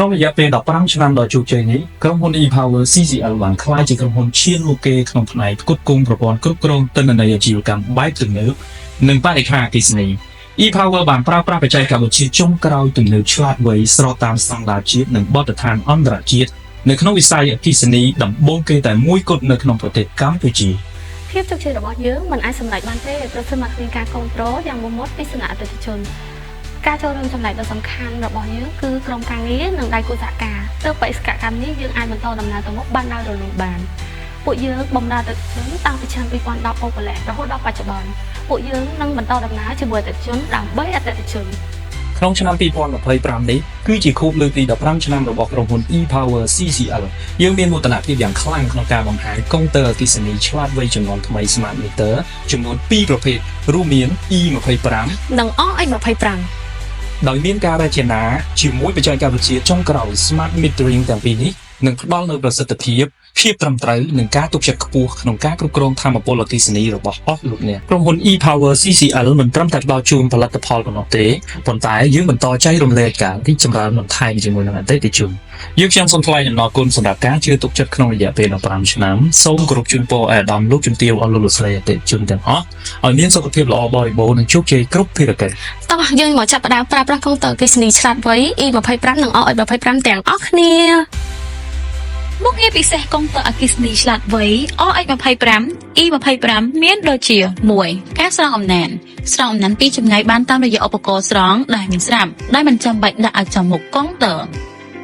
ក្នុងរយៈពេល15ឆ្នាំដ៏ជោគជ័យនេះក្រុមហ៊ុន E-Power CCL បានក្លាយជាក្រុមហ៊ុនឈានមុខគេក្នុងផ្នែកផ្គត់ផ្គង់ប្រព័ន្ធគ្រប់គ្រងទិន្នន័យអាជីវកម្មបែបទំនើបនិងបរិក្ខារអគ្គិសនី E-Power បានប្រើប្រាស់បច្ចេកវិទ្យាចុងក្រោយទំនើបឆ្លាតវៃស្របតាមស្តង់ដារជាតិនិងបទដ្ឋានអន្តរជាតិនៅក្នុងវិស័យអគ្គិសនីដំបូងគេតែមួយគត់នៅក្នុងប្រទេសកម្ពុជាភាពជោគជ័យរបស់យើងមិនអាចសម្រេចបានទេប្រសិនបើគ្មានការគ្រប់គ្រងយ៉ាងមុតមាត់ពីសំណាក់អតិថិជនការចូលរួមចំណែកដ៏សំខាន់របស់យើងគឺក្រុមការងារនិងដៃគូសហការទើបបេសកកម្មនេះយើងអាចបន្តដំណើរទៅមុខបានដោយរលូនបានពួកយើងបម្រើអតិថិជនតាំងពីឆ្នាំ2010មកម្ល៉េះរហូតដល់បច្ចុប្បន្នពួកយើងនឹងបន្តដំណើរជាមួយអតិថិជនដើម្បីអតិថិជនក្នុងឆ្នាំ2025នេះគឺជាខួបលើកទី15ឆ្នាំរបស់ក្រុមហ៊ុន E-Power CCL យើងមានមោទនភាពយ៉ាងខ្លាំងក្នុងការបង្ហាញកុងទ័រអគ្គិសនីឆ្លាតវៃចំនួនថ្មី Smart Meter ចំនួន2ប្រភេទរួមមាន E25 និង RX25 ដោយមានការរចនាជាមួយបច្ចេកវិទ្យាចុងក្រោយ Smart Metering ទាំងពីរនេះនឹងផ្ដល់នូវប្រសិទ្ធភាពភាពត្រឹមត្រូវនិងការទុកចិត្តខ្ពស់ក្នុងការគ្រប់គ្រងថាមពលអគ្គិសនីរបស់អស់លោកអ្នកក្រុមហ៊ុន E-Power CCL មិនត្រឹមតែផ្ដល់ជូនផលិតផលប៉ុណ្ណោះទេប៉ុន្តែយើងបន្តចែករំលែកការរីកចម្រើនបន្ថែមជាមួយនឹងអតិថិជនយើងខ្ញុំសូមថ្លែងអំណរគុណសម្រាប់ការជឿទុកចិត្តក្នុងរយៈពេល15ឆ្នាំសូមគោរពជូនពរអាដាមលោកជំទាវអស់លោកស្រីអតិថិជនទាំងអស់ឲ្យមានសុខភាពល្អបរិបូរណ៍និងជោគជ័យគ្រប់ភារកិច្ចតោះយើងមកចាប់ផ្ដើមប្រើប្រាស់កុងទ័រអគ្គិសនីឆ្លាតវៃ E25 និង RX25 ទាំងអស់គ្នាមុខងារពិសេសកុងទ័រអគ្គិសនីឆ្លាតវៃ RX25 E25 មានដូចជា 1. ការស្រង់អំណានពីចម្ងាយបានតាមរយៈឧបករណ៍ស្រង់ដែលមានស្រាប់ដែលមិនចាំបាច់ដាក់ឲ្យចំមុខកុងទ័រ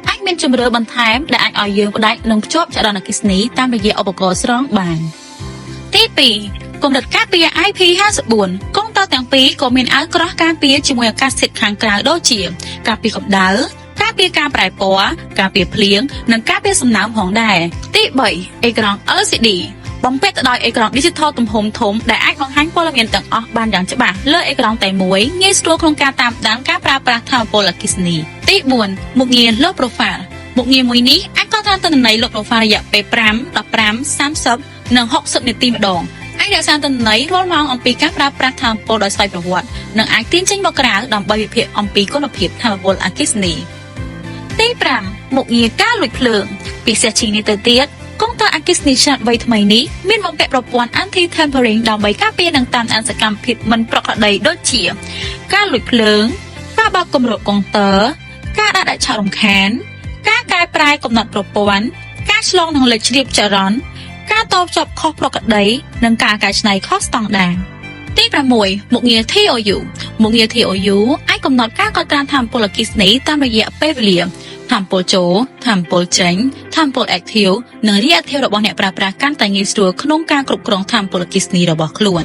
អាចមានជម្រើសបន្ថែមដែលអាចឲ្យយើងផ្ដាច់និងភ្ជាប់ចរន្តអគ្គិសនីតាមរយៈឧបករណ៍ស្រង់បានទី 2. កម្រិតការពារ IP54 កុងទ័រទាំងពីរក៏មានអាវក្រោះការពារជាមួយអាកាសធាតុខាងក្រៅដូចជាការពារកម្ដៅការពារការប្រែពណ៌ការពារភ្លៀងនិងការពារសំណើមផងដែរទី 3. អេក្រង់ LCD បំពាក់ទៅដោយអេក្រង់ Digital ទំហំធំដែលអាចបង្ហាញព័ត៌មានទាំងអស់បានយ៉ាងច្បាស់លើអេក្រង់តែមួយងាយស្រួលក្នុងការតាមដានការប្រើប្រាស់ថាមពលអគ្គិសនីទី 4. មុខងារ Low Profile មុខងារមួយនេះអាចកត់ត្រាទិន្នន័យ Low Profile រយៈពេល5 15 30និង60នាទីម្ដងអាចរក្សាទិន្នន័យរាល់ម៉ោងអំពីការប្រើប្រាស់ថាមពលដោយស្វ័យប្រវត្តិនិងអាចទាញចេញមកក្រៅដើម្បីវិភាគអំពីគុណភាពថាមពលអគ្គិសនីទី 5. មុខងារការលួចភ្លើងពិសេសជាងនេះទៅទៀតកុងទ័រអគ្គិសនីឆ្លាតវៃថ្មីនេះមានបំពាក់ប្រព័ន្ធ Anti-Tampering ដើម្បីការពារនិងតាមដានសកម្មភាពមិនប្រក្រតីដូចជាការលួចភ្លើងការបើកគម្របកុងទ័រការដាក់ឆាករំខានការកែប្រែកំណត់ប្រព័ន្ធការឆ្លងនឹងលេខជ្រាបចរន្តការតភ្ជាប់ខុសប្រក្រតីនិងការកែច្នៃខុសស្តង់ដារទី 6. មុខងារ TOU មុខងារ TOU អាចកំណត់ការកត់ត្រាថាមពលអគ្គិសនីតាមរយៈពេលវេលាថាមពលចូលថាមពលចេញថាមពល active និង reactive របស់អ្នកប្រើប្រាស់កាន់តែងាយស្រួលក្នុងការគ្រប់គ្រងថាមពលអគ្គិសនីរបស់ខ្លួន